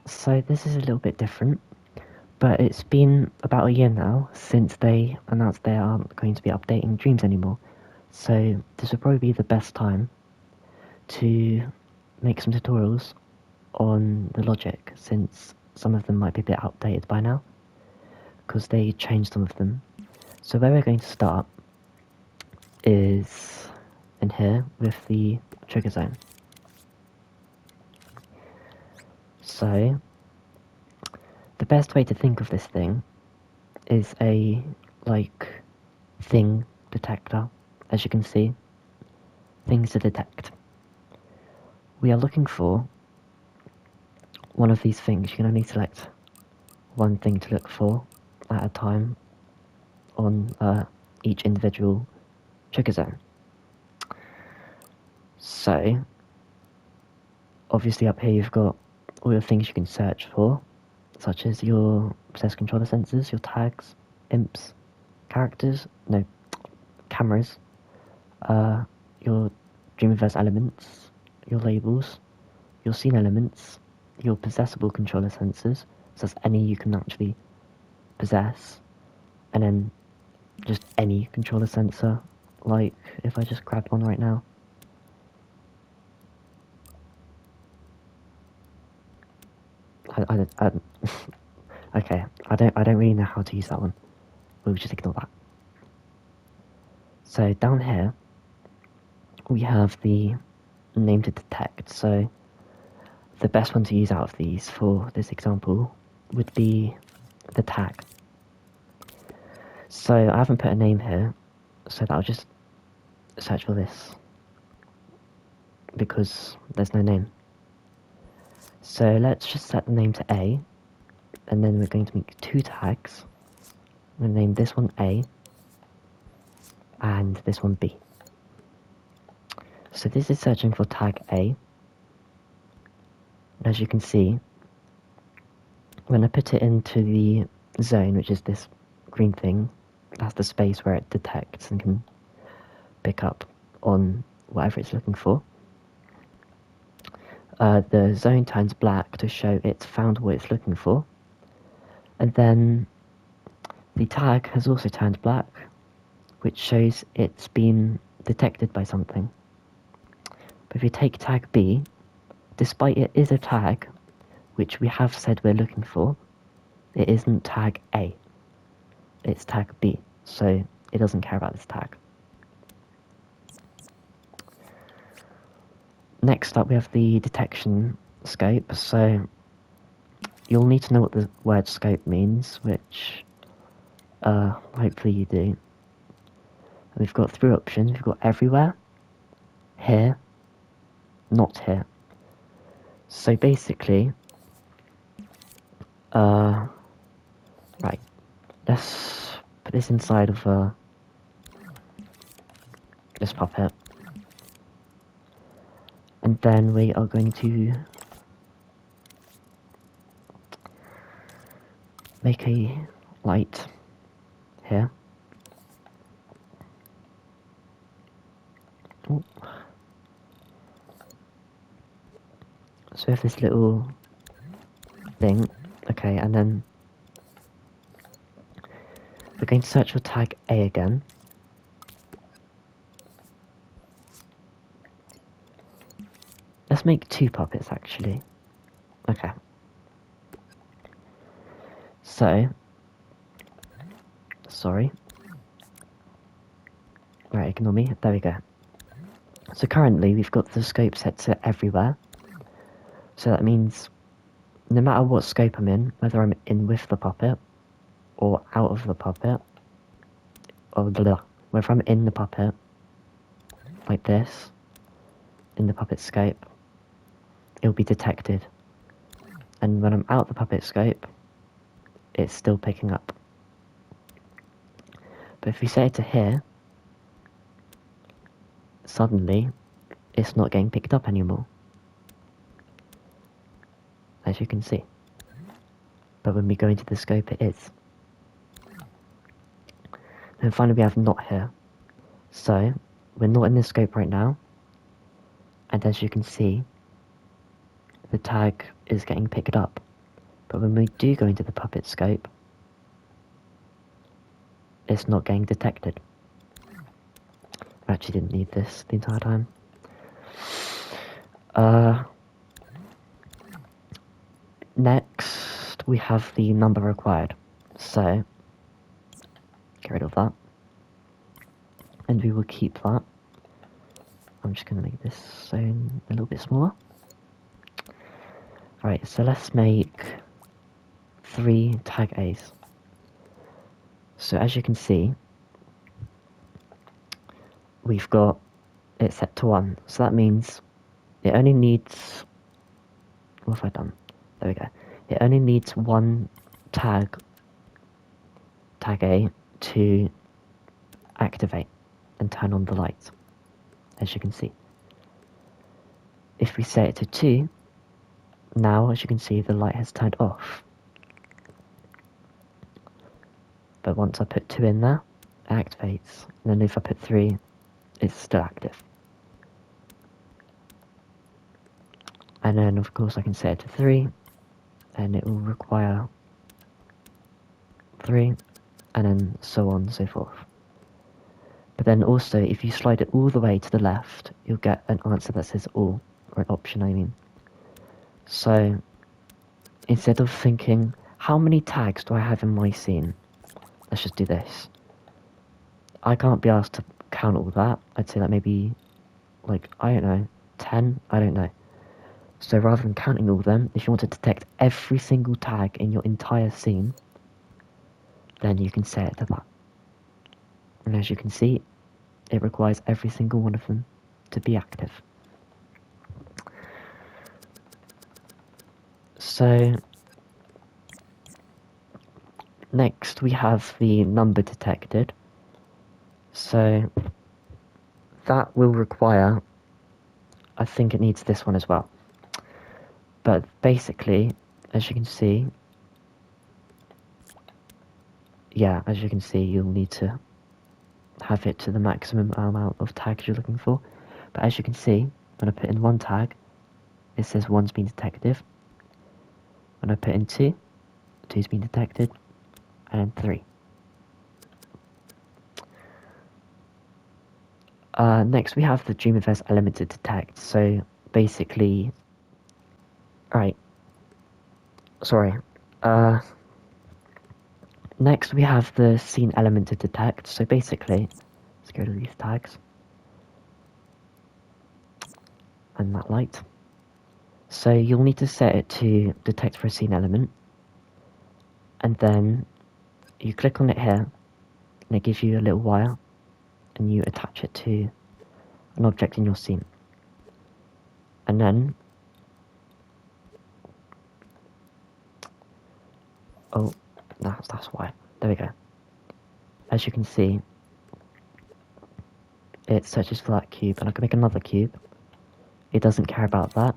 So this is a little bit different, but it's been about a year now since they announced they aren't going to be updating Dreams anymore. So this would probably be the best time to make some tutorials on the logic, since some of them might be a bit outdated by now, because they changed some of them. So where we're going to start is in here with the trigger zone. So the best way to think of this thing is a thing detector. As you can see, things to detect. We are looking for one of these things. You can only select one thing to look for at a time on each individual trigger zone. So obviously up here you've got all your things you can search for, such as your possessed controller sensors, your tags, imps, characters, no, cameras, your Dreamiverse elements, your labels, your scene elements, your possessable controller sensors, so that's any you can actually possess, and then just any controller sensor, like if I just grabbed one right now. Okay, I don't really know how to use that one. We'll just ignore that. So down here, we have the name to detect. So the best one to use out of these for this example would be the tag. So I haven't put a name here, so that I'll just search for this, because there's no name. So let's just set the name to A, and then we're going to make two tags. I'm going to name this one A, and this one B. So this is searching for tag A. As you can see, when I put it into the zone, which is this green thing, that's the space where it detects and can pick up on whatever it's looking for. The zone turns black to show it's found what it's looking for. And then the tag has also turned black, which shows it's been detected by something. But if you take tag B, despite it is a tag, which we have said we're looking for, it isn't tag A. It's tag B, so it doesn't care about this tag. Next up we have the detection scope, so you'll need to know what the word scope means, which hopefully you do. And we've got three options. We've got everywhere, here, not here. So basically, right, let's put this inside of this puppet. And then we are going to make a light here. Ooh. So we have this little thing, okay, and then we're going to search for tag A again. Let's make two puppets actually. Okay. So, sorry. Right, ignore me. There we go. So currently we've got the scope set to everywhere. So that means no matter what scope I'm in, whether I'm in with the puppet or out of the puppet, or whether I'm in the puppet, like this, in the puppet scope, it'll be detected. And when I'm out the puppet scope, it's still picking up. But if we set it to here, suddenly it's not getting picked up anymore, as you can see. But when we go into the scope, it is. And finally we have not here. So we're not in the scope right now, and as you can see, the tag is getting picked up. But when we do go into the puppet scope, it's not getting detected. I actually didn't need this the entire time. Next, we have the number required. So, get rid of that. And we will keep that. I'm just going to make this zone a little bit smaller. Alright, so let's make 3 tag A's. So as you can see, we've got it set to 1. So that means it only needs... What have I done? There we go. It only needs 1 tag A, to activate and turn on the light, as you can see. If we set it to 2, now as you can see the light has turned off. But once I put 2 in there, it activates. And then if I put 3, it's still active. And then of course I can set it to 3, and it will require 3, and then so on and so forth. But then also, if you slide it all the way to the left, you'll get an answer that says all, or an option I mean. So, instead of thinking, how many tags do I have in my scene? Let's just do this. I can't be asked to count all that. I'd say that maybe, like, I don't know, 10? I don't know. So rather than counting all of them, if you want to detect every single tag in your entire scene, then you can set it to that. And as you can see, it requires every single one of them to be active. So, next we have the number detected. So, that will require, I think it needs this one as well. But basically, as you can see, yeah, as you can see, you'll need to have it to the maximum amount of tags you're looking for. But as you can see, when I put in 1 tag, it says 1's been detected. When I put in 2, 2's been detected, and 3. Next we have the Dreamiverse element to detect. So basically, next we have the scene element to detect. So basically, let's go to these tags. And that light. So you'll need to set it to detect for a scene element. And then you click on it here, and it gives you a little wire, and you attach it to an object in your scene. And then, oh, that's why. There we go. As you can see, it searches for that cube, and I can make another cube. It doesn't care about that.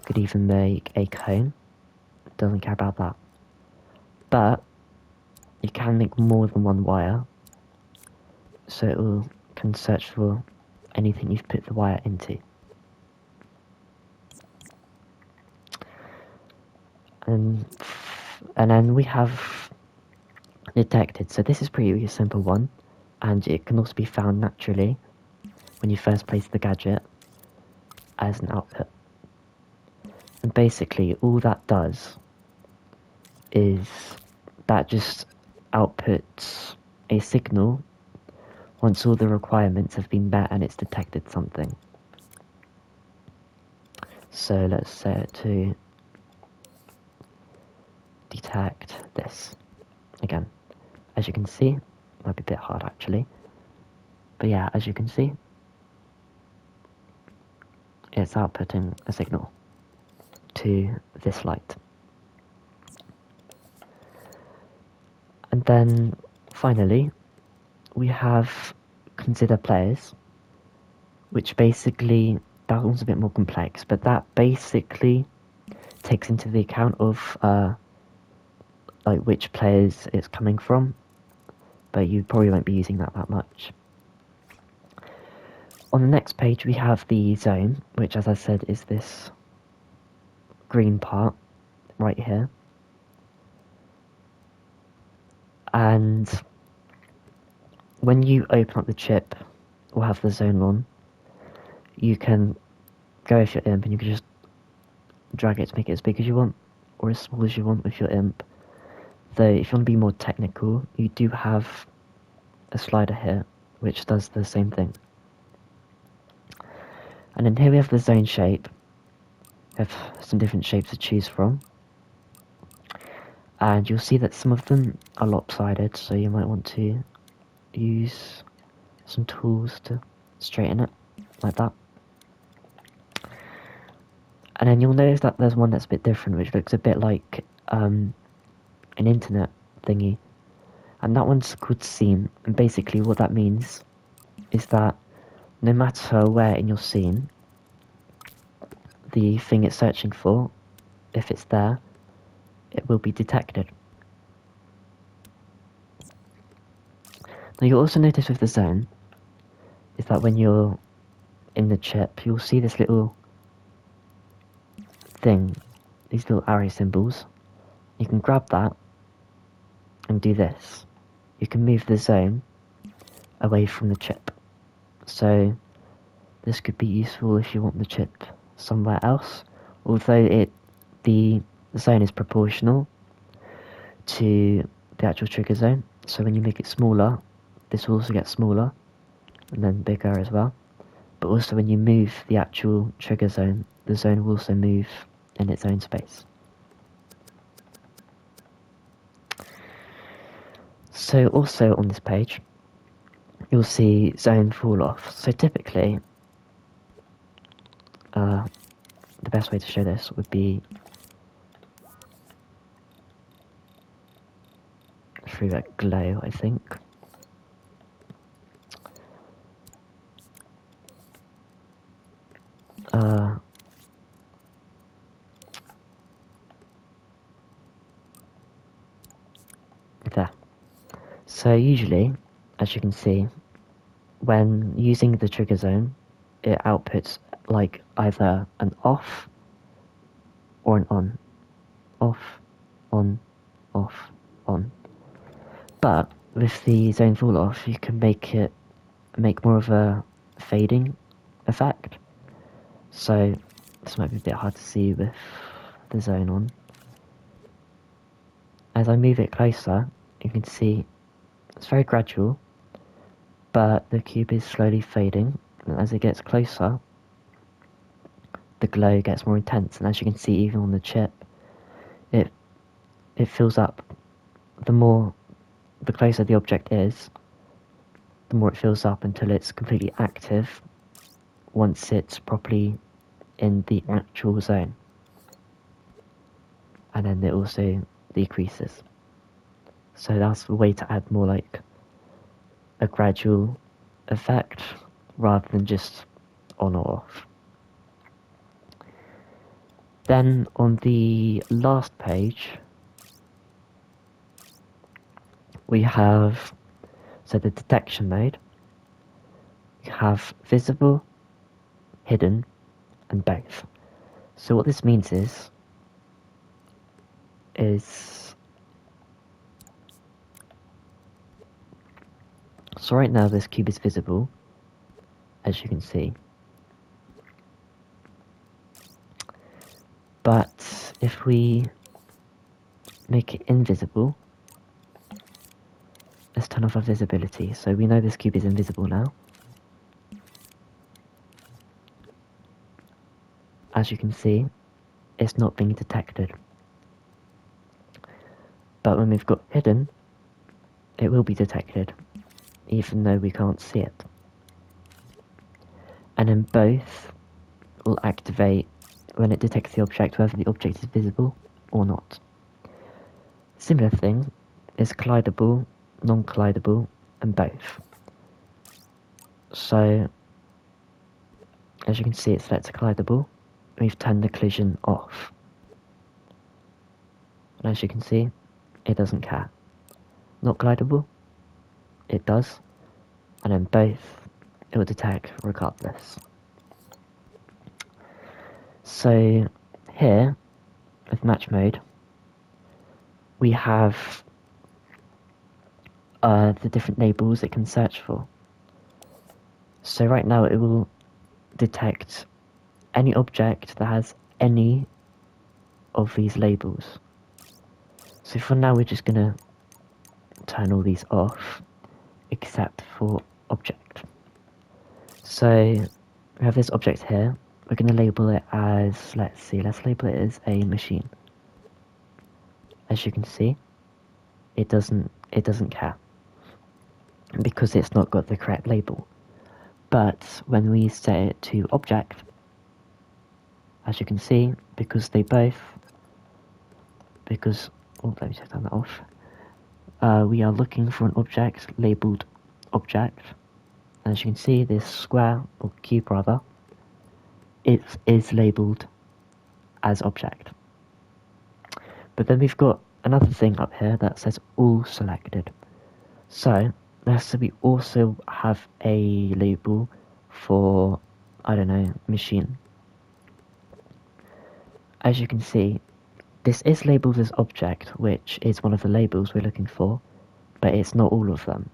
Could even make a cone. It doesn't care about that. But you can make more than 1 wire, so it can search for anything you've put the wire into. And then we have detected. So this is pretty simple one, and it can also be found naturally when you first place the gadget as an output. And basically all that does is that just outputs a signal once all the requirements have been met and it's detected something. So let's set it to detect this. Again, as you can see, might be a bit hard actually, but yeah, as you can see, it's outputting a signal to this light. And then finally, we have consider players, which basically, that one's a bit more complex, but that basically takes into the account of like which players it's coming from, but you probably won't be using that much. On the next page we have the zone, which as I said is this green part. right here. And when you open up the chip or have the zone on, you can go with your imp and you can just drag it to make it as big as you want or as small as you want with your imp. Though if you want to be more technical, you do have a slider here which does the same thing. And then here we have the zone shape. We have some different shapes to choose from. And you'll see that some of them are lopsided, so you might want to use some tools to straighten it, like that. And then you'll notice that there's one that's a bit different, which looks a bit like an internet thingy. And that one's called scene, and basically what that means is that no matter where in your scene the thing it's searching for, if it's there, it will be detected. Now you'll also notice with the zone is that when you're in the chip, you'll see this little thing, these little arrow symbols. You can grab that and do this. You can move the zone away from the chip. So this could be useful if you want the chip somewhere else, although the zone is proportional to the actual trigger zone. So when you make it smaller, this will also get smaller and then bigger as well. But also when you move the actual trigger zone, the zone will also move in its own space. So also on this page, you'll see zone Falloff. So typically, the best way to show this would be through a glow, I think. There. So usually, as you can see, when using the trigger zone, it outputs like either an off or an on. Off, on, off, on. But with the zone Falloff, you can make more of a fading effect. So this might be a bit hard to see with the zone on. As I move it closer, you can see it's very gradual, but the cube is slowly fading, and as it gets closer, the glow gets more intense, and as you can see even on the chip, it fills up. The closer the object is, the more it fills up until it's completely active once it's properly in the actual zone. And then it also decreases. So that's a way to add more like a gradual effect rather than just on or off. Then on the last page, we have, so the detection mode, we have visible, hidden, and both. So what this means is so right now this cube is visible, as you can see. But if we make it invisible, let's turn off our visibility. So we know this cube is invisible now. As you can see, it's not being detected. But when we've got hidden, it will be detected, even though we can't see it. And then both will activate when it detects the object, whether the object is visible or not. Similar thing is collidable, non-collidable, and both. So, as you can see, it selects collidable. We've turned the collision off. And as you can see, it doesn't care. Not collidable, it does. And then both, it will detect regardless. So, here, with match mode, we have the different labels it can search for. So right now it will detect any object that has any of these labels. So for now we're just gonna turn all these off except for object. So we have this object here. We're gonna label it as, let's label it as a machine. As you can see, it doesn't care because it's not got the correct label. But when we set it to object, as you can see, because oh, let me just turn that off. We are looking for an object labeled object. As you can see, this square, or cube rather, it is labeled as object. But then we've got another thing up here that says all selected. So we also have a label for, I don't know, machine. As you can see, this is labeled as object, which is one of the labels we're looking for, but it's not all of them.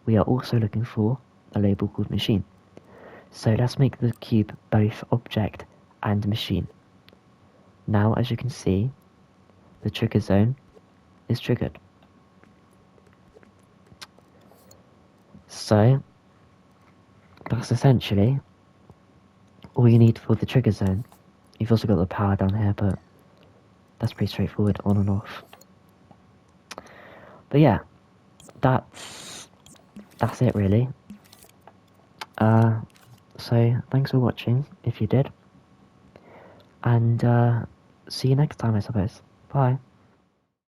We are also looking for a label called machine. So let's make the cube both object and machine. Now, as you can see, the trigger zone is triggered. So that's essentially all you need for the trigger zone. You've also got the power down here, but that's pretty straightforward, on and off. But yeah, that's it really. So thanks for watching, if you did, and see you next time, I suppose. Bye.